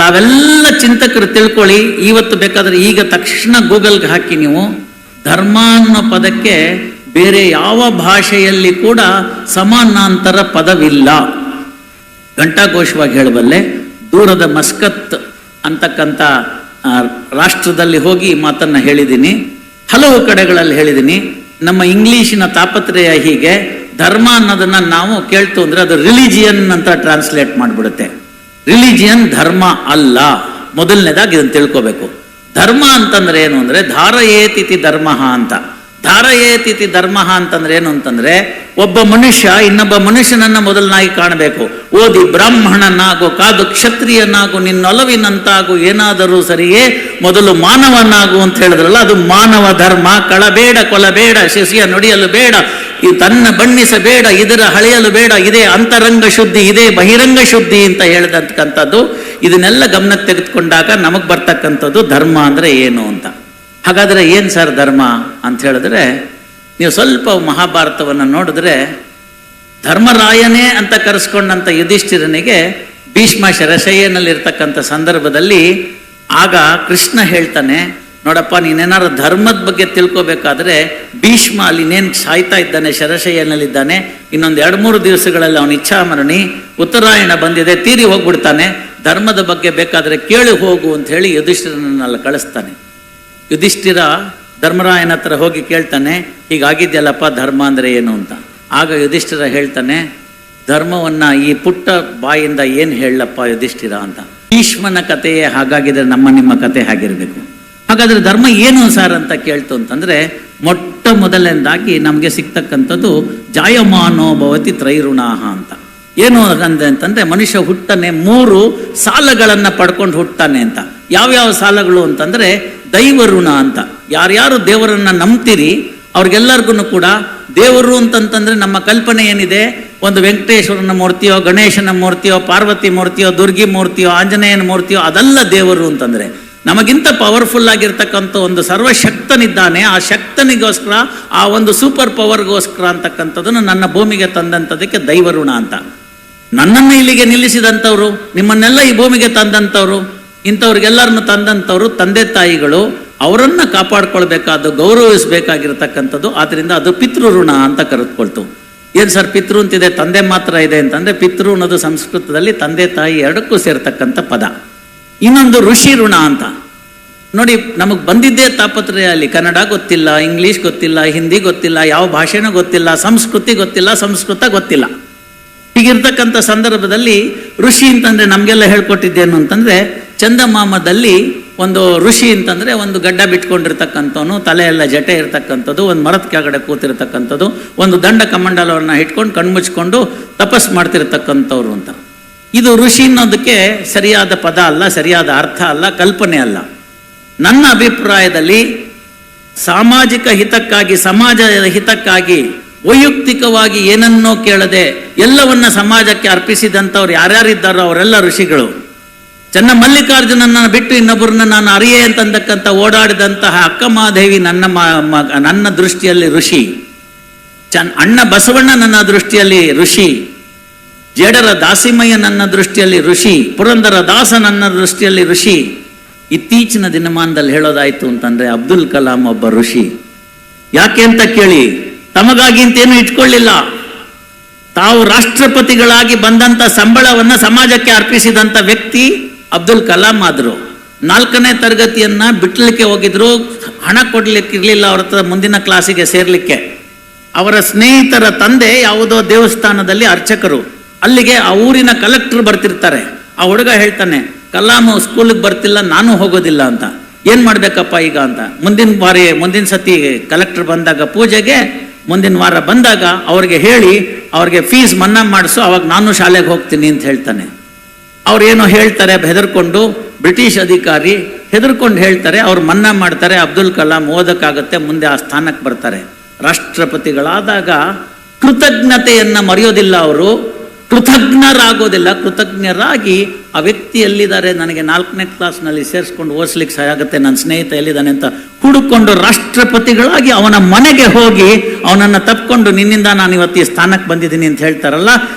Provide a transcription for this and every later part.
ತಾವೆಲ್ಲ ಚಿಂತಕರು ತಿಳ್ಕೊಳ್ಳಿ. ಇವತ್ತು ಬೇಕಾದ್ರೆ ಈಗ ತಕ್ಷಣ ಗೂಗಲ್ಗೆ ಹಾಕಿ ನೀವು ಧರ್ಮ ಅನ್ನೋ ಪದಕ್ಕೆ ಬೇರೆ ಯಾವ ಭಾಷೆಯಲ್ಲಿ ಕೂಡ ಸಮಾನಾಂತರ ಪದವಿಲ್ಲ. ಘಂಟಾಘೋಷವಾಗಿ ಹೇಳಬಲ್ಲೆ. ದೂರದ ಮಸ್ಕತ್ ಅಂತಕ್ಕಂಥ ರಾಷ್ಟ್ರದಲ್ಲಿ ಹೋಗಿ ಮಾತನ್ನ ಹೇಳಿದ್ದೀನಿ, ಹಲವು ಕಡೆಗಳಲ್ಲಿ ಹೇಳಿದ್ದೀನಿ. ನಮ್ಮ ಇಂಗ್ಲಿಶಿನ ತಾಪತ್ರಯ ಹೀಗೆ, ಧರ್ಮ ಅನ್ನೋದನ್ನ ನಾವು ಕೇಳ್ತು ಅಂದ್ರೆ ಅದು ರಿಲಿಜಿಯನ್ ಅಂತ ಟ್ರಾನ್ಸ್ಲೇಟ್ ಮಾಡಿಬಿಡುತ್ತೆ. ರಿಲಿಜಿಯನ್ ಧರ್ಮ ಅಲ್ಲ. ಮೊದಲನೇದಾಗಿ ಇದನ್ನು ತಿಳ್ಕೋಬೇಕು. ಧರ್ಮ ಅಂತಂದ್ರೆ ಏನು ಅಂದ್ರೆ ಧಾರಯೇತಿಥಿ ಧರ್ಮ ಅಂತ. ಧಾರಯೇತಿಥಿ ಧರ್ಮ ಅಂತಂದ್ರೆ ಏನು ಅಂತಂದ್ರೆ ಒಬ್ಬ ಮನುಷ್ಯ ಇನ್ನೊಬ್ಬ ಮನುಷ್ಯನನ್ನ ಮೊದಲನಾಗಿ ಕಾಣಬೇಕು. ಓದಿ ಬ್ರಾಹ್ಮಣನಾಗು, ಕಾದು ಕ್ಷತ್ರಿಯನಾಗು, ನಿನ್ನೊಲವಿನಂತಾಗು, ಏನಾದರೂ ಸರಿಯೇ ಮೊದಲು ಮಾನವನಾಗು ಅಂತ ಹೇಳಿದ್ರಲ್ಲ, ಅದು ಮಾನವ ಧರ್ಮ. ಕಳಬೇಡ, ಕೊಲಬೇಡ, ಶಿಶಿಯ ನುಡಿಯಲು ಬೇಡ, ಈ ತನ್ನ ಬಣ್ಣಿಸಬೇಡ, ಇದರ ಹಳೆಯಲು ಬೇಡ, ಇದೇ ಅಂತರಂಗ ಶುದ್ಧಿ, ಇದೇ ಬಹಿರಂಗ ಶುದ್ಧಿ ಅಂತ ಹೇಳಿದಂತಕ್ಕಂಥದ್ದು. ಇದನ್ನೆಲ್ಲ ಗಮನಕ್ಕೆ ತೆಗೆದುಕೊಂಡಾಗ ನಮಗ್ ಬರ್ತಕ್ಕಂಥದ್ದು ಧರ್ಮ ಅಂದ್ರೆ ಏನು ಅಂತ. ಹಾಗಾದ್ರೆ ಏನ್ ಸರ್ ಧರ್ಮ ಅಂತ ಹೇಳಿದ್ರೆ, ನೀವು ಸ್ವಲ್ಪ ಮಹಾಭಾರತವನ್ನು ನೋಡಿದ್ರೆ ಧರ್ಮರಾಯನೇ ಅಂತ ಕರೆಸ್ಕೊಂಡಂತ ಯುಧಿಷ್ಠಿರನಿಗೆ ಭೀಷ್ಮ ಶರಶಯ್ಯನಲ್ಲಿರ್ತಕ್ಕಂಥ ಸಂದರ್ಭದಲ್ಲಿ ಆಗ ಕೃಷ್ಣ ಹೇಳ್ತಾನೆ, ನೋಡಪ್ಪ ನೀನೇನಾದ್ರು ಧರ್ಮದ ಬಗ್ಗೆ ತಿಳ್ಕೋಬೇಕಾದ್ರೆ ಭೀಷ್ಮ ಅಲ್ಲಿ ಇನ್ನೇನು ಸಾಯ್ತಾ ಇದ್ದಾನೆ, ಶರಶಯ್ಯನಲ್ಲಿದ್ದಾನೆ, ಇನ್ನೊಂದು 2-3 ದಿವಸಗಳಲ್ಲಿ ಅವನ ಇಚ್ಛಾಮರಣಿ, ಉತ್ತರಾಯಣ ಬಂದಿದೆ, ತೀರಿ ಹೋಗ್ಬಿಡ್ತಾನೆ, ಧರ್ಮದ ಬಗ್ಗೆ ಬೇಕಾದ್ರೆ ಕೇಳಿ ಹೋಗು ಅಂತ ಹೇಳಿ ಯುಧಿಷ್ಠಿರನನ್ನೆಲ್ಲ ಕಳಿಸ್ತಾನೆ. ಯುಧಿಷ್ಠಿರ ಧರ್ಮರಾಯನ ಹತ್ರ ಹೋಗಿ ಕೇಳ್ತಾನೆ, ಹೀಗಾಗಿದ್ಯಲ್ಲಪ್ಪ ಧರ್ಮ ಅಂದ್ರೆ ಏನು ಅಂತ. ಆಗ ಯುಧಿಷ್ಠಿರ ಹೇಳ್ತಾನೆ, ಧರ್ಮವನ್ನ ಈ ಪುಟ್ಟ ಬಾಯಿಂದ ಏನು ಹೇಳಪ್ಪ ಯುಧಿಷ್ಠಿರ ಅಂತ. ಭೀಷ್ಮನ ಕಥೆಯೇ ಹಾಗಾಗಿದ್ರೆ ನಮ್ಮ ನಿಮ್ಮ ಕತೆ ಹಾಗಿರ್ಬೇಕು. ಹಾಗಾದ್ರೆ ಧರ್ಮ ಏನು ಸಾರ್ ಅಂತ ಕೇಳ್ತು ಅಂತಂದ್ರೆ, ಮೊಟ್ಟ ಮೊದಲನೇದಾಗಿ ನಮ್ಗೆ ಸಿಗ್ತಕ್ಕಂಥದ್ದು ಜಾಯಮಾನೋ ಭವತಿ ತ್ರೈಋಣಾಹ ಅಂತ. ಏನು ಅಂತಂದ್ರೆ ಮನುಷ್ಯ ಹುಟ್ಟನೆ 3 ಸಾಲಗಳನ್ನ ಪಡ್ಕೊಂಡು ಹುಟ್ಟಾನೆ ಅಂತ. ಯಾವ್ಯಾವ ಸಾಲಗಳು ಅಂತಂದ್ರೆ ದೈವ ಋಣ ಅಂತ. ಯಾರ್ಯಾರು ದೇವರನ್ನ ನಂಬ್ತೀರಿ ಅವ್ರಿಗೆಲ್ಲರಿಗೂ ಕೂಡ ದೇವರು ಅಂತಂತಂದ್ರೆ ನಮ್ಮ ಕಲ್ಪನೆ ಏನಿದೆ, ಒಂದು ವೆಂಕಟೇಶ್ವರನ ಮೂರ್ತಿಯೋ, ಗಣೇಶನ ಮೂರ್ತಿಯೋ, ಪಾರ್ವತಿ ಮೂರ್ತಿಯೋ, ದುರ್ಗಿ ಮೂರ್ತಿಯೋ, ಆಂಜನೇಯನ ಮೂರ್ತಿಯೋ, ಅದಲ್ಲ ದೇವರು ಅಂತಂದ್ರೆ. ನಮಗಿಂತ ಪವರ್ಫುಲ್ ಆಗಿರ್ತಕ್ಕಂಥ ಒಂದು ಸರ್ವಶಕ್ತನಿದ್ದಾನೆ, ಆ ಶಕ್ತನಿಗೋಸ್ಕರ, ಆ ಒಂದು ಸೂಪರ್ ಪವರ್ಗೋಸ್ಕರ ಅಂತಕ್ಕಂಥದ್ದನ್ನು ನನ್ನ ಭೂಮಿಗೆ ತಂದಂಥದಕ್ಕೆ ದೈವಋಣ ಅಂತ. ನನ್ನನ್ನು ಇಲ್ಲಿಗೆ ನಿಲ್ಲಿಸಿದಂಥವ್ರು, ನಿಮ್ಮನ್ನೆಲ್ಲ ಈ ಭೂಮಿಗೆ ತಂದಂಥವ್ರು, ಇಂಥವ್ರಿಗೆಲ್ಲರನ್ನು ತಂದಂಥವ್ರು ತಂದೆ ತಾಯಿಗಳು, ಅವರನ್ನ ಕಾಪಾಡ್ಕೊಳ್ಬೇಕಾದ್ದು, ಗೌರವಿಸಬೇಕಾಗಿರ್ತಕ್ಕಂಥದ್ದು. ಆದ್ರಿಂದ ಅದು ಪಿತೃ ಋಣ ಅಂತ ಕರೆದುಕೊಳ್ತು. ಏನ್ ಸರ್ ಪಿತೃ ಅಂತಿದೆ, ತಂದೆ ಮಾತ್ರ ಇದೆ ಅಂತಂದ್ರೆ, ಪಿತೃ ಅನ್ನೋದು ಸಂಸ್ಕೃತದಲ್ಲಿ ತಂದೆ ತಾಯಿ ಎರಡಕ್ಕೂ ಸೇರ್ತಕ್ಕಂಥ ಪದ. ಇನ್ನೊಂದು ಋಷಿ ಋಣ ಅಂತ. ನೋಡಿ, ನಮಗ್ ಬಂದಿದ್ದೇ ತಾಪತ್ರಯ ಅಲ್ಲಿ. ಕನ್ನಡ ಗೊತ್ತಿಲ್ಲ, ಇಂಗ್ಲಿಷ್ ಗೊತ್ತಿಲ್ಲ, ಹಿಂದಿ ಗೊತ್ತಿಲ್ಲ, ಯಾವ ಭಾಷೆನೂ ಗೊತ್ತಿಲ್ಲ, ಸಂಸ್ಕೃತಿ ಗೊತ್ತಿಲ್ಲ, ಸಂಸ್ಕೃತ ಗೊತ್ತಿಲ್ಲ. ಹೀಗಿರ್ತಕ್ಕಂಥ ಸಂದರ್ಭದಲ್ಲಿ ಋಷಿ ಅಂತಂದ್ರೆ ನಮ್ಗೆಲ್ಲ ಹೇಳ್ಕೊಟ್ಟಿದ್ದೇನು ಅಂತಂದ್ರೆ, ಚಂದಮಾಮದಲ್ಲಿ ಒಂದು ಋಷಿ ಅಂತಂದ್ರೆ ಒಂದು ಗಡ್ಡ ಬಿಟ್ಕೊಂಡಿರ್ತಕ್ಕಂಥವನು, ತಲೆ ಎಲ್ಲ ಜಟೆ ಇರ್ತಕ್ಕಂಥದ್ದು, ಒಂದು ಮರದ ಕೆಳಗಡೆ ಕೂತಿರ್ತಕ್ಕಂಥದ್ದು, ಒಂದು ದಂಡ ಕಮಂಡಲವನ್ನ ಇಟ್ಕೊಂಡು ಕಣ್ಮುಚ್ಕೊಂಡು ತಪಸ್ ಮಾಡ್ತಿರ್ತಕ್ಕಂಥವ್ರು ಅಂತ. ಇದು ಋಷಿ ಅನ್ನೋದಕ್ಕೆ ಸರಿಯಾದ ಪದ ಅಲ್ಲ, ಸರಿಯಾದ ಅರ್ಥ ಅಲ್ಲ, ಕಲ್ಪನೆ ಅಲ್ಲ. ನನ್ನ ಅಭಿಪ್ರಾಯದಲ್ಲಿ ಸಾಮಾಜಿಕ ಹಿತಕ್ಕಾಗಿ, ಸಮಾಜದ ಹಿತಕ್ಕಾಗಿ ವೈಯಕ್ತಿಕವಾಗಿ ಏನನ್ನೋ ಕೇಳದೆ ಎಲ್ಲವನ್ನ ಸಮಾಜಕ್ಕೆ ಅರ್ಪಿಸಿದಂಥವ್ರು ಯಾರ್ಯಾರಿದ್ದಾರೋ ಅವರೆಲ್ಲ ಋಷಿಗಳು. ಚನ್ನಮಲ್ಲಿಕಾರ್ಜುನನ್ನ ಬಿಟ್ಟು ಇನ್ನೊಬ್ಬರನ್ನ ನಾನು ಅರಿಯೇ ಅಂತಂದಕ್ಕಂಥ ಓಡಾಡಿದಂತಹ ಅಕ್ಕಮಹಾದೇವಿ ನನ್ನ ದೃಷ್ಟಿಯಲ್ಲಿ ಋಷಿ. ಅಣ್ಣ ಬಸವಣ್ಣ ನನ್ನ ದೃಷ್ಟಿಯಲ್ಲಿ ಋಷಿ. ಜೇಡರ ದಾಸಿಮಯ್ಯ ನನ್ನ ದೃಷ್ಟಿಯಲ್ಲಿ ಋಷಿ. ಪುರಂದರ ದಾಸ ನನ್ನ ದೃಷ್ಟಿಯಲ್ಲಿ ಋಷಿ. ಇತ್ತೀಚಿನ ದಿನಮಾನದಲ್ಲಿ ಹೇಳೋದಾಯ್ತು ಅಂತಂದ್ರೆ ಅಬ್ದುಲ್ ಕಲಾಂ ಒಬ್ಬ ಋಷಿ. ಯಾಕೆ ಅಂತ ಕೇಳಿ, ತಮಗಾಗಿ ಅಂತೇನು ಇಟ್ಕೊಳ್ಳಿಲ್ಲ. ತಾವು ರಾಷ್ಟ್ರಪತಿಗಳಾಗಿ ಬಂದಂತ ಸಂಬಳವನ್ನ ಸಮಾಜಕ್ಕೆ ಅರ್ಪಿಸಿದಂತ ವ್ಯಕ್ತಿ ಅಬ್ದುಲ್ ಕಲಾಂ ಆದ್ರು. 4ನೇ ತರಗತಿಯನ್ನ ಬಿಟ್ಲಿಕ್ಕೆ ಹೋಗಿದ್ರು, ಹಣ ಕೊಡ್ಲಿಕ್ಕೆ ಇರ್ಲಿಲ್ಲ ಅವ್ರ ಹತ್ರ ಮುಂದಿನ ಕ್ಲಾಸಿಗೆ ಸೇರ್ಲಿಕ್ಕೆ. ಅವರ ಸ್ನೇಹಿತರ ತಂದೆ ಯಾವುದೋ ದೇವಸ್ಥಾನದಲ್ಲಿ ಅರ್ಚಕರು. ಅಲ್ಲಿಗೆ ಆ ಊರಿನ ಕಲೆಕ್ಟರ್ ಬರ್ತಿರ್ತಾರೆ. ಆ ಹುಡುಗ ಹೇಳ್ತಾನೆ, ಕಲಾಂ ಸ್ಕೂಲಿಗೆ ಬರ್ತಿಲ್ಲ, ನಾನು ಹೋಗೋದಿಲ್ಲ ಅಂತ. ಏನ್ ಮಾಡ್ಬೇಕಪ್ಪ ಈಗ ಅಂತ. ಮುಂದಿನ ಸತಿ ಕಲೆಕ್ಟರ್ ಬಂದಾಗ ಪೂಜೆಗೆ, ಮುಂದಿನ ವಾರ ಬಂದಾಗ ಅವ್ರಿಗೆ ಹೇಳಿ ಅವ್ರಿಗೆ ಫೀಸ್ ಮನ್ನಾ ಮಾಡಿಸು, ಅವಾಗ ನಾನು ಶಾಲೆಗೆ ಹೋಗ್ತೀನಿ ಅಂತ ಹೇಳ್ತಾನೆ. ಅವ್ರೇನೋ ಹೇಳ್ತಾರೆ ಹೆದರ್ಕೊಂಡು, ಬ್ರಿಟಿಷ್ ಅಧಿಕಾರಿ ಹೆದರ್ಕೊಂಡು ಹೇಳ್ತಾರೆ, ಅವ್ರು ಮನ್ನಾ ಮಾಡ್ತಾರೆ. ಅಬ್ದುಲ್ ಕಲಾಂ ಓದಕ್ಕಾಗತ್ತೆ, ಮುಂದೆ ಆ ಸ್ಥಾನಕ್ಕೆ ಬರ್ತಾರೆ. ರಾಷ್ಟ್ರಪತಿಗಳಾದಾಗ ಕೃತಜ್ಞತೆಯನ್ನ ಮರೆಯೋದಿಲ್ಲ ಅವರು, ಕೃತಜ್ಞರಾಗೋದಿಲ್ಲ. ಕೃತಜ್ಞರಾಗಿ ಆ ವ್ಯಕ್ತಿ ಎಲ್ಲಿದ್ದಾರೆ, ನನಗೆ 4ನೇ ಕ್ಲಾಸ್ನಲ್ಲಿ ಸೇರಿಸ್ಕೊಂಡು ಓದಿಸ್ಲಿಕ್ಕೆ ಆಗುತ್ತೆ, ನನ್ನ ಸ್ನೇಹಿತ ಎಲ್ಲಿದ್ದಾನೆ ಅಂತ ಹುಡುಕೊಂಡು ರಾಷ್ಟ್ರಪತಿಗಳಾಗಿ ಅವನ ಮನೆಗೆ ಹೋಗಿ ಅವನನ್ನು ತಪ್ಕೊಂಡು, ನಿನ್ನಿಂದ ನಾನು ಇವತ್ತು ಈ ಸ್ಥಾನಕ್ಕೆ ಬಂದಿದ್ದೀನಿ ಅಂತ ಹೇಳ್ತಾರಲ್ಲ,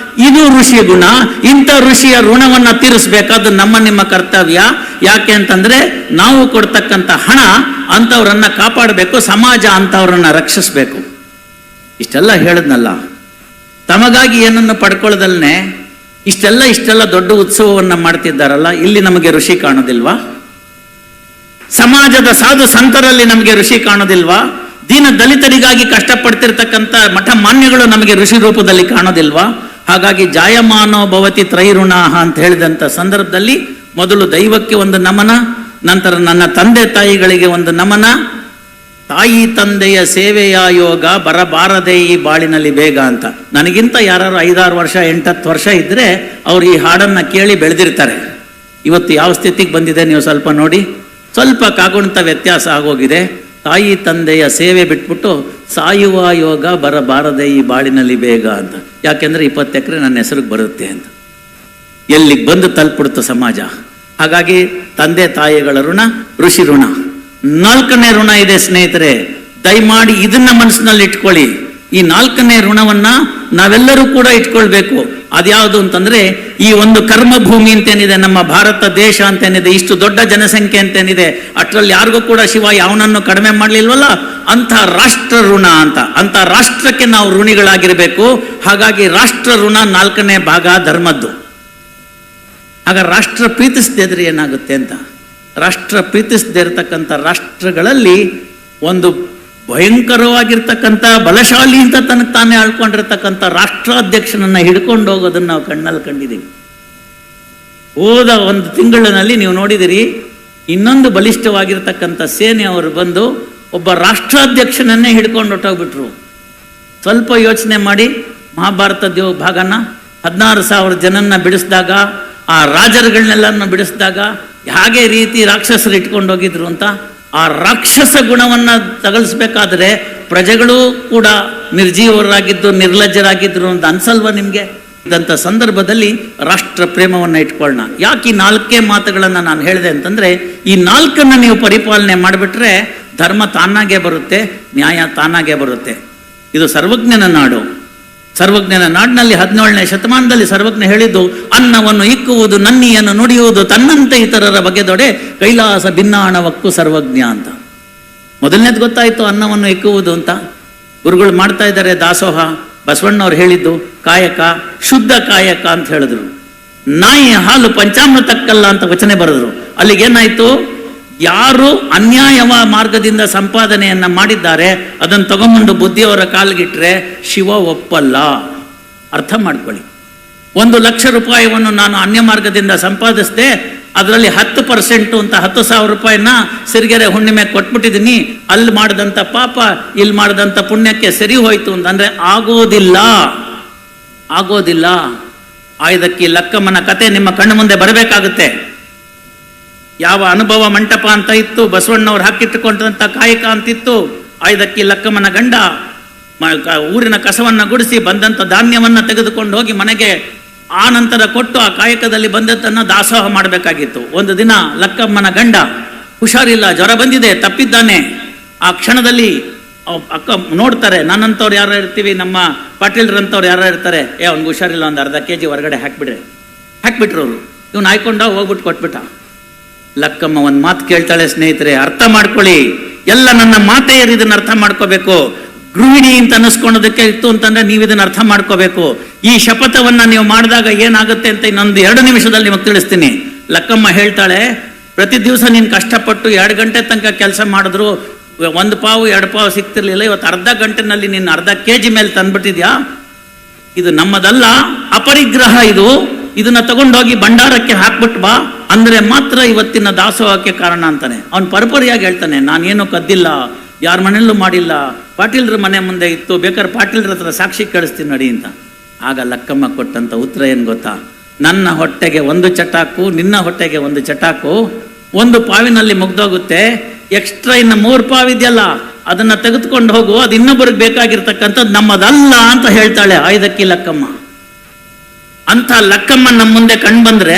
ಇದು ಋಷಿ ಗುಣ. ಇಂಥ ಋಷಿಯ ಋಣವನ್ನ ತೀರಿಸಬೇಕಾದ್ದು ನಮ್ಮ ನಿಮ್ಮ ಕರ್ತವ್ಯ. ಯಾಕೆ ಅಂತಂದ್ರೆ ನಾವು ಕೊಡ್ತಕ್ಕಂಥ ಹಣ ಅಂಥವ್ರನ್ನ ಕಾಪಾಡಬೇಕು, ಸಮಾಜ ಅಂಥವ್ರನ್ನ ರಕ್ಷಿಸಬೇಕು. ಇಷ್ಟೆಲ್ಲ ಹೇಳದ್ನಲ್ಲ, ತಮಗಾಗಿ ಏನನ್ನು ಪಡ್ಕೊಳ್ಳದಲ್ನೇ ಇಷ್ಟೆಲ್ಲ ದೊಡ್ಡ ಉತ್ಸವವನ್ನ ಮಾಡ್ತಿದ್ದಾರಲ್ಲ, ಇಲ್ಲಿ ನಮಗೆ ಋಷಿ ಕಾಣೋದಿಲ್ವಾ? ಸಮಾಜದ ಸಾಧು ಸಂತರಲ್ಲಿ ನಮಗೆ ಋಷಿ ಕಾಣೋದಿಲ್ವಾ? ದೀನ ದಲಿತರಿಗಾಗಿ ಕಷ್ಟಪಡ್ತಿರ್ತಕ್ಕಂಥ ಮಠ ಮಾನ್ಯಗಳು ನಮಗೆ ಋಷಿ ರೂಪದಲ್ಲಿ ಕಾಣೋದಿಲ್ವಾ? ಹಾಗಾಗಿ ಜಾಯಮಾನೋ ಭವತಿ ತ್ರೈಋಣಾಹ ಅಂತ ಹೇಳಿದಂಥ ಸಂದರ್ಭದಲ್ಲಿ ಮೊದಲು ದೈವಕ್ಕೆ ಒಂದು ನಮನ, ನಂತರ ನನ್ನ ತಂದೆ ತಾಯಿಗಳಿಗೆ ಒಂದು ನಮನ. ತಾಯಿ ತಂದೆಯ ಸೇವೆಯ ಯೋಗ ಬರಬಾರದೆ ಈ ಬಾಳಿನಲ್ಲಿ ಬೇಗ ಅಂತ. ನನಗಿಂತ ಯಾರು 5-6 ವರ್ಷ 8-10 ವರ್ಷ ಇದ್ರೆ ಅವ್ರು ಈ ಹಾಡನ್ನ ಕೇಳಿ ಬೆಳೆದಿರ್ತಾರೆ. ಇವತ್ತು ಯಾವ ಸ್ಥಿತಿಗೆ ಬಂದಿದೆ ನೀವು ಸ್ವಲ್ಪ ನೋಡಿ. ಸ್ವಲ್ಪ ಕಾಗುಣಿತ ವ್ಯತ್ಯಾಸ ಆಗೋಗಿದೆ. ತಾಯಿ ತಂದೆಯ ಸೇವೆ ಬಿಟ್ಬಿಟ್ಟು ಸಾಯುವ ಯೋಗ ಬರಬಾರದೆ ಈ ಬಾಳಿನಲ್ಲಿ ಬೇಗ ಅಂತ. ಯಾಕೆಂದ್ರೆ 20 ಎಕರೆ ನನ್ನ ಹೆಸರಿಗೆ ಬರುತ್ತೆ ಅಂತ. ಎಲ್ಲಿಗೆ ಬಂದು ತಲುಪಿಡ್ತು ಸಮಾಜ. ಹಾಗಾಗಿ ತಂದೆ ತಾಯಿಗಳ ಋಣ, ಋಷಿ ಋಣ. 4ನೇ ಋಣ ಇದೆ ಸ್ನೇಹಿತರೆ, ದಯಮಾಡಿ ಇದನ್ನ ಮನಸ್ಸಿನಲ್ಲಿ ಇಟ್ಕೊಳ್ಳಿ. ಈ 4ನೇ ಋಣವನ್ನ ನಾವೆಲ್ಲರೂ ಕೂಡ ಇಟ್ಕೊಳ್ಬೇಕು. ಅದ್ಯಾವುದು ಅಂತಂದ್ರೆ, ಈ ಒಂದು ಕರ್ಮಭೂಮಿ ಅಂತೇನಿದೆ, ನಮ್ಮ ಭಾರತ ದೇಶ ಅಂತೇನಿದೆ, ಇಷ್ಟು ದೊಡ್ಡ ಜನಸಂಖ್ಯೆ ಅಂತೇನಿದೆ, ಅಷ್ಟರಲ್ಲಿ ಯಾರಿಗೂ ಕೂಡ ಶಿವ ಯಾವನನ್ನು ಕಡಿಮೆ ಮಾಡ್ಲಿಲ್ವಲ್ಲ, ಅಂತ ರಾಷ್ಟ್ರ ಋಣ ಅಂತ. ಅಂತ ರಾಷ್ಟ್ರಕ್ಕೆ ನಾವು ಋಣಿಗಳಾಗಿರ್ಬೇಕು. ಹಾಗಾಗಿ ರಾಷ್ಟ್ರ ಋಣ 4ನೇ ಭಾಗ ಧರ್ಮದ್ದು. ಆಗ ರಾಷ್ಟ್ರ ಪ್ರೀತಿಸದೇ ಇದ್ರೆ ಏನಾಗುತ್ತೆ ಅಂತ. ರಾಷ್ಟ್ರ ಪ್ರೀತಿಸದೇ ಇರತಕ್ಕಂಥ ರಾಷ್ಟ್ರಗಳಲ್ಲಿ ಒಂದು ಭಯಂಕರವಾಗಿರ್ತಕ್ಕಂಥ ಬಲಶಾಲಿ ಅಂತ ತನಗೆ ತಾನೇ ಆಳ್ಕೊಂಡಿರ್ತಕ್ಕಂಥ ರಾಷ್ಟ್ರಾಧ್ಯಕ್ಷನನ್ನ ಹಿಡ್ಕೊಂಡು ಹೋಗೋದನ್ನ ನಾವು ಕಣ್ಣಲ್ಲಿ ಕಂಡಿದ್ದೀವಿ. ಹೋದ 1 ತಿಂಗಳಿನಲ್ಲಿ ನೀವು ನೋಡಿದಿರಿ, ಇನ್ನೊಂದು ಬಲಿಷ್ಠವಾಗಿರ್ತಕ್ಕಂಥ ಸೇನೆಯವರು ಬಂದು ಒಬ್ಬ ರಾಷ್ಟ್ರಾಧ್ಯಕ್ಷನನ್ನೇ ಹಿಡ್ಕೊಂಡು ಹೊಟ್ಟೋಗ್ಬಿಟ್ರು. ಸ್ವಲ್ಪ ಯೋಚನೆ ಮಾಡಿ, ಮಹಾಭಾರತದ ಭಾಗನ 16,000 ಜನನ್ನ ಬಿಡಿಸಿದಾಗ, ಆ ರಾಜರುಗಳನ್ನೆಲ್ಲನ್ನು ಬಿಡಿಸಿದಾಗ ಹಾಗೆ ರೀತಿ ರಾಕ್ಷಸರು ಇಟ್ಕೊಂಡು ಹೋಗಿದ್ರು ಅಂತ. ಆ ರಾಕ್ಷಸ ಗುಣವನ್ನ ತಗಲ್ಸ್ಬೇಕಾದ್ರೆ ಪ್ರಜೆಗಳು ಕೂಡ ನಿರ್ಜೀವರಾಗಿದ್ದು ನಿರ್ಲಜ್ಜರಾಗಿದ್ರು ಅಂತ ಅನ್ಸಲ್ವಾ ನಿಮ್ಗೆ? ಇದಂತ ಸಂದರ್ಭದಲ್ಲಿ ರಾಷ್ಟ್ರ ಪ್ರೇಮವನ್ನ ಇಟ್ಕೊಳ್ಳೋಣ. ಯಾಕೆ ಈ 4 ಮಾತುಗಳನ್ನ ನಾನು ಹೇಳಿದೆ ಅಂತಂದ್ರೆ, ಈ 4 ನೀವು ಪರಿಪಾಲನೆ ಮಾಡಿಬಿಟ್ರೆ ಧರ್ಮ ತಾನಾಗೆ ಬರುತ್ತೆ, ನ್ಯಾಯ ತಾನಾಗೆ ಬರುತ್ತೆ. ಇದು ಸರ್ವಜ್ಞನ ನಾಡು. ಸರ್ವಜ್ಞನ ನಾಡಿನಲ್ಲಿ 17ನೇ ಶತಮಾನದಲ್ಲಿ ಸರ್ವಜ್ಞ ಹೇಳಿದ್ದು, ಅನ್ನವನ್ನು ಇಕ್ಕುವುದು ನನ್ನಿಯನ್ನು ನುಡಿಯುವುದು ತನ್ನಂತೆ ಇತರರ ಬಗೆದೊಡೆ ಕೈಲಾಸ ಭಿನ್ನಾಣವಕ್ಕೂ ಸರ್ವಜ್ಞ ಅಂತ. ಮೊದಲನೇದು ಗೊತ್ತಾಯ್ತು ಅನ್ನವನ್ನು ಇಕ್ಕುವುದು ಅಂತ. ಗುರುಗಳು ಮಾಡ್ತಾ ಇದ್ದಾರೆ ದಾಸೋಹ. ಬಸವಣ್ಣವ್ರು ಹೇಳಿದ್ದು ಕಾಯಕ, ಶುದ್ಧ ಕಾಯಕ ಅಂತ ಹೇಳಿದ್ರು. ನಾಯಿ ಹಾಲು ಪಂಚಾಮೃತಕ್ಕಲ್ಲ ಅಂತ ವಚನೆ ಬರೆದ್ರು. ಅಲ್ಲಿಗೇನಾಯ್ತು, ಯಾರು ಅನ್ಯಾಯವ ಮಾರ್ಗದಿಂದ ಸಂಪಾದನೆಯನ್ನ ಮಾಡಿದ್ದಾರೆ ಅದನ್ನು ತಗೊಂಡು ಬುದ್ಧಿಯವರ ಕಾಲ್ಗಿಟ್ರೆ ಶಿವ ಒಪ್ಪಲ್ಲ. ಅರ್ಥ ಮಾಡ್ಕೊಳ್ಳಿ. 1,00,000 ರೂಪಾಯಿಯನ್ನು ನಾನು ಅನ್ಯ ಮಾರ್ಗದಿಂದ ಸಂಪಾದಿಸಿದೆ, ಅದರಲ್ಲಿ 10% ಅಂತ 10,000 ರೂಪಾಯಿನ ಸಿರಿಗೆರೆ ಹುಣ್ಣಿಮೆ ಕೊಟ್ಬಿಟ್ಟಿದ್ದೀನಿ, ಅಲ್ಲಿ ಮಾಡಿದಂಥ ಪಾಪ ಇಲ್ಲಿ ಮಾಡಿದಂಥ ಪುಣ್ಯಕ್ಕೆ ಸರಿ ಹೋಯ್ತು ಅಂತಂದ್ರೆ ಆಗೋದಿಲ್ಲ. ಆಯ್ದಕ್ಕಿ ಲಕ್ಕಮ್ಮನ ಕತೆ ನಿಮ್ಮ ಕಣ್ಣು ಮುಂದೆ ಬರಬೇಕಾಗುತ್ತೆ. ಯಾವ ಅನುಭವ ಮಂಟಪ ಅಂತ ಇತ್ತು, ಬಸವಣ್ಣವ್ರು ಹಾಕಿಟ್ಟುಕೊಂಡಂತ ಕಾಯಕ ಅಂತಿತ್ತು. ಆಯ್ದಕ್ಕಿ ಲಕ್ಕಮ್ಮನ ಗಂಡ ಊರಿನ ಕಸವನ್ನ ಗುಡಿಸಿ ಬಂದಂತ ಧಾನ್ಯವನ್ನ ತೆಗೆದುಕೊಂಡು ಹೋಗಿ ಮನೆಗೆ ಆ ನಂತರ ಕೊಟ್ಟು ಆ ಕಾಯಕದಲ್ಲಿ ಬಂದದ್ದನ್ನ ದಾಸೋಹ ಮಾಡಬೇಕಾಗಿತ್ತು. ಒಂದು ದಿನ ಲಕ್ಕಮ್ಮನ ಗಂಡ ಹುಷಾರಿಲ್ಲ, ಜ್ವರ ಬಂದಿದೆ, ತಪ್ಪಿದ್ದಾನೆ. ಆ ಕ್ಷಣದಲ್ಲಿ ಅಕ್ಕ ನೋಡ್ತಾರೆ, ನನ್ನಂತವ್ರು ಯಾರು ಇರ್ತೀವಿ, ನಮ್ಮ ಪಾಟೀಲ್ರಂತವ್ರು ಯಾರು ಇರ್ತಾರೆ, ಅವ್ನಿಗೆ ಹುಷಾರಿಲ್ಲ, ಒಂದು ಅರ್ಧ kg ಹೊರಗಡೆ ಹಾಕ್ಬಿಟ್ರು ಅವರು. ಇವ್ನು ಹಾಯ್ಕೊಂಡ ಹೋಗ್ಬಿಟ್ಟು ಕೊಟ್ಬಿಟ್ಟ. ಲಕ್ಕಮ್ಮ ಒಂದು ಮಾತು ಕೇಳ್ತಾಳೆ ಸ್ನೇಹಿತರೆ, ಅರ್ಥ ಮಾಡ್ಕೊಳ್ಳಿ. ಎಲ್ಲ ನನ್ನ ಮಾತೆಯರು ಇದನ್ನ ಅರ್ಥ ಮಾಡ್ಕೋಬೇಕು. ಗೃಹಿಣಿ ಅಂತ ಅನ್ನಿಸ್ಕೊಳೋದಕ್ಕೆ ಇತ್ತು ಅಂತಂದ್ರೆ ನೀವು ಇದನ್ನ ಅರ್ಥ ಮಾಡ್ಕೋಬೇಕು. ಈ ಶಪಥವನ್ನ ನೀವು ಮಾಡಿದಾಗ ಏನಾಗುತ್ತೆ ಅಂತ ಇನ್ನೊಂದು 2 ನಿಮಿಷದಲ್ಲಿ ನಿಮಗೆ ತಿಳಿಸ್ತೀನಿ. ಲಕ್ಕಮ್ಮ ಹೇಳ್ತಾಳೆ, ಪ್ರತಿ ದಿವಸ ನೀನು ಕಷ್ಟಪಟ್ಟು 2 ಗಂಟೆ ತನಕ ಕೆಲಸ ಮಾಡಿದ್ರು 1 ಪಾವು 2 ಪಾವು ಸಿಗ್ತಿರ್ಲಿಲ್ಲ. ಇವತ್ತು ಅರ್ಧ ಗಂಟೆನಲ್ಲಿ ನೀನು ಅರ್ಧ kg ಮೇಲೆ ತಂದ್ಬಿಟ್ಟಿದ್ಯಾ. ಇದು ನಮ್ಮದಲ್ಲ, ಅಪರಿಗ್ರಹ ಇದು. ಇದನ್ನ ತಗೊಂಡೋಗಿ ಭಂಡಾರಕ್ಕೆ ಹಾಕ್ಬಿಟ್ಟು ಬಾ ಅಂದ್ರೆ ಮಾತ್ರ ಇವತ್ತಿನ ದಾಸೋಹಕ್ಕೆ ಕಾರಣ ಅಂತಾನೆ. ಅವನು ಪರಪರಿಯಾಗಿ ಹೇಳ್ತಾನೆ, ನಾನೇನು ಕದ್ದಿಲ್ಲ, ಯಾರ ಮನೆಯಲ್ಲೂ ಮಾಡಿಲ್ಲ, ಪಾಟೀಲ್ರ ಮನೆ ಮುಂದೆ ಇತ್ತು, ಬೇಕಾದ್ರೆ ಪಾಟೀಲ್ರ ಹತ್ರ ಸಾಕ್ಷಿ ಕಳಿಸ್ತೀನಿ ನಡಿ ಅಂತ. ಆಗ ಲಕ್ಕಮ್ಮ ಕೊಟ್ಟಂತ ಉತ್ತರ ಏನ್ ಗೊತ್ತಾ, ನನ್ನ ಹೊಟ್ಟೆಗೆ 1 ಚಟಾಕು, ನಿನ್ನ ಹೊಟ್ಟೆಗೆ 1 ಚಟಾಕು, 1 ಪಾವಿನಲ್ಲಿ ಮುಗ್ದೋಗುತ್ತೆ. ಎಕ್ಸ್ಟ್ರಾ ಇನ್ನು 3 ಪಾವಿದೆಯಲ್ಲ ಅದನ್ನ ತೆಗೆದುಕೊಂಡು ಹೋಗು, ಅದು ಇನ್ನೊಬ್ಬರಿಗೆ ಬೇಕಾಗಿರ್ತಕ್ಕಂಥದ್ದು ನಮ್ಮದಲ್ಲ ಅಂತ ಹೇಳ್ತಾಳೆ ಆಯ್ದಕ್ಕಿ ಲಕ್ಕಮ್ಮ. ಅಂತ ಲಕ್ಕಮ್ಮ ನಮ್ಮ ಮುಂದೆ ಕಂಡು ಬಂದ್ರೆ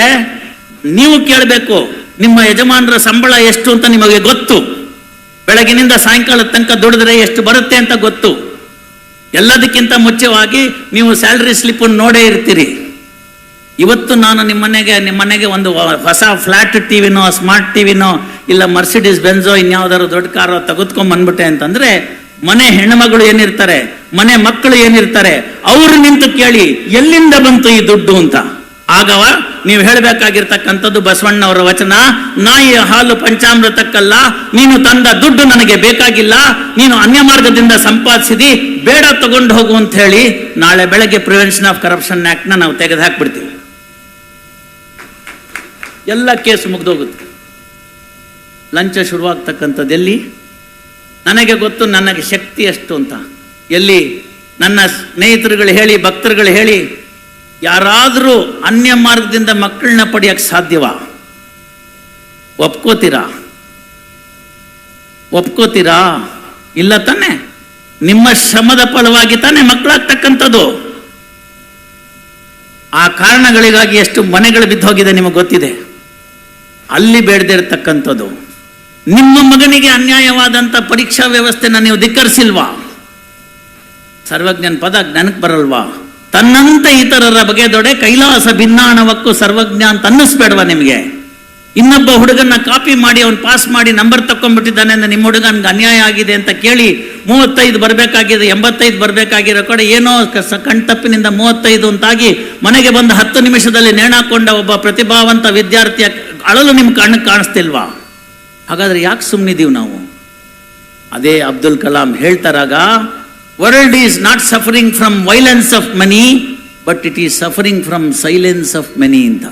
ನೀವು ಕೇಳಬೇಕು, ನಿಮ್ಮ ಯಜಮಾನರ ಸಂಬಳ ಎಷ್ಟು ಅಂತ ನಿಮಗೆ ಗೊತ್ತು. ಬೆಳಗಿನಿಂದ ಸಾಯಂಕಾಲ ತನಕ ದುಡಿದ್ರೆ ಎಷ್ಟು ಬರುತ್ತೆ ಅಂತ ಗೊತ್ತು. ಎಲ್ಲದಕ್ಕಿಂತ ಮುಖ್ಯವಾಗಿ ನೀವು ಸ್ಯಾಲ್ರಿ ಸ್ಲಿಪ್ ನೋಡೇ ಇರ್ತೀರಿ. ಇವತ್ತು ನಾನು ನಿಮ್ಮ ಮನೆಗೆ ಒಂದು ಹೊಸ ಫ್ಲಾಟ್ ಟಿವಿನೋ, ಸ್ಮಾರ್ಟ್ ಟಿವಿನೋ, ಇಲ್ಲ ಮರ್ಸಿಡೀಸ್ ಬೆಂಜೋ, ಇನ್ಯಾವುದಾದ್ರು ದೊಡ್ಡ ಕಾರೋ ತೆಗೆದುಕೊಂಡ್ ಬಂದ್ಬಿಟ್ಟೆ ಅಂತಂದ್ರೆ, ಮನೆ ಹೆಣ್ಮಗಳು ಏನಿರ್ತಾರೆ, ಮನೆ ಮಕ್ಕಳು ಏನಿರ್ತಾರೆ, ಅವ್ರು ನಿಂತು ಕೇಳಿ ಎಲ್ಲಿಂದ ಬಂತು ಈ ದುಡ್ಡು ಅಂತ. ಆಗವ ನೀವು ಹೇಳಬೇಕಾಗಿರ್ತಕ್ಕಂಥದ್ದು ಬಸವಣ್ಣವರ ವಚನ, ನಾಯಿ ಹಾಲು ಪಂಚಾಮೃತಕ್ಕಲ್ಲ, ನೀನು ತಂದ ದುಡ್ಡು ನನಗೆ ಬೇಕಾಗಿಲ್ಲ, ನೀನು ಅನ್ಯ ಮಾರ್ಗದಿಂದ ಸಂಪಾದಿಸಿದಿ, ಬೇಡ ತಗೊಂಡು ಹೋಗು ಅಂತ ಹೇಳಿ ನಾಳೆ ಬೆಳಗ್ಗೆ ಪ್ರಿವೆನ್ಷನ್ ಆಫ್ ಕರಪ್ಷನ್ ಆಕ್ಟ್ ನ ನಾವು ತೆಗೆದು ಹಾಕ್ಬಿಡ್ತೀವಿ. ಎಲ್ಲ ಕೇಸ್ ಮುಗ್ದೋಗುತ್ತೆ. ಲಂಚ ಶುರುವಾಗ್ತಕ್ಕಂಥದ್ದು ಎಲ್ಲಿ? ನನಗೆ ಗೊತ್ತು ನನಗೆ ಶಕ್ತಿ ಎಷ್ಟು ಅಂತ. ಎಲ್ಲಿ? ನನ್ನ ಸ್ನೇಹಿತರುಗಳು ಹೇಳಿ, ಭಕ್ತರುಗಳು ಹೇಳಿ, ಯಾರಾದರೂ ಅನ್ಯ ಮಾರ್ಗದಿಂದ ಮಕ್ಕಳನ್ನ ಪಡೆಯಕ್ಕೆ ಸಾಧ್ಯವಾ? ಒಪ್ಕೋತೀರಾ? ಇಲ್ಲ ತಾನೆ? ನಿಮ್ಮ ಶ್ರಮದ ಫಲವಾಗಿ ತಾನೆ ಮಕ್ಕಳಾಗ್ತಕ್ಕಂಥದ್ದು. ಆ ಕಾರಣಗಳಿಗಾಗಿ ಎಷ್ಟು ಮನೆಗಳು ಬಿದ್ದೋಗಿದೆ ನಿಮಗೆ ಗೊತ್ತಿದೆ. ಅಲ್ಲಿ ಬೇಡದಿರತಕ್ಕಂಥದ್ದು. ನಿಮ್ಮ ಮಗನಿಗೆ ಅನ್ಯಾಯವಾದಂಥ ಪರೀಕ್ಷಾ ವ್ಯವಸ್ಥೆನ ನೀವು ಧಿಕ್ಕರಿಸಿಲ್ವಾ? ಸರ್ವಜ್ಞನ ಪದ ಜ್ಞಾನಕ್ಕೆ ಬರಲ್ವಾ? ತನ್ನಂತೆ ಇತರರ ಬಗೆದೊಡೆ ಕೈಲಾಸ ಭಿನ್ನಾಣವಕ್ಕೂ ಸರ್ವಜ್ಞ ಅಂತ ಅನ್ನಿಸ್ಬೇಡವಾ ನಿಮಗೆ? ಇನ್ನೊಬ್ಬ ಹುಡುಗನ್ನ ಕಾಪಿ ಮಾಡಿ ಅವ್ನು ಪಾಸ್ ಮಾಡಿ ನಂಬರ್ ತಕೊಂಡ್ಬಿಟ್ಟಿದ್ದಾನೆ ಅಂದ್ರೆ ನಿಮ್ಮ ಹುಡುಗನ್ಗೆ ಅನ್ಯಾಯ ಆಗಿದೆ ಅಂತ ಕೇಳಿ 35 ಬರಬೇಕಾಗಿದೆ, 85 ಬರಬೇಕಾಗಿರೋ ಕಡೆ ಏನೋ ಕಣ್ತಪ್ಪಿನಿಂದ 35 ಅಂತಾಗಿ ಮನೆಗೆ ಬಂದ 10 ನಿಮಿಷದಲ್ಲಿ ನೇಣಾಕೊಂಡ ಒಬ್ಬ ಪ್ರತಿಭಾವಂತ ವಿದ್ಯಾರ್ಥಿಯ ಅಳಲು ನಿಮ್ಮ ಕಣ್ಣಿಗೆ ಕಾಣಿಸ್ತಿಲ್ವಾ? ಹಾಗಾದ್ರೆ ಯಾಕೆ ಸುಮ್ಮನಿದ್ದೀವಿ ನಾವು? ಅದೇ ಅಬ್ದುಲ್ ಕಲಾಂ ಹೇಳ್ತಾರಾಗ, world is not suffering from violence of money, but it is suffering from silence of money ಅಂತ.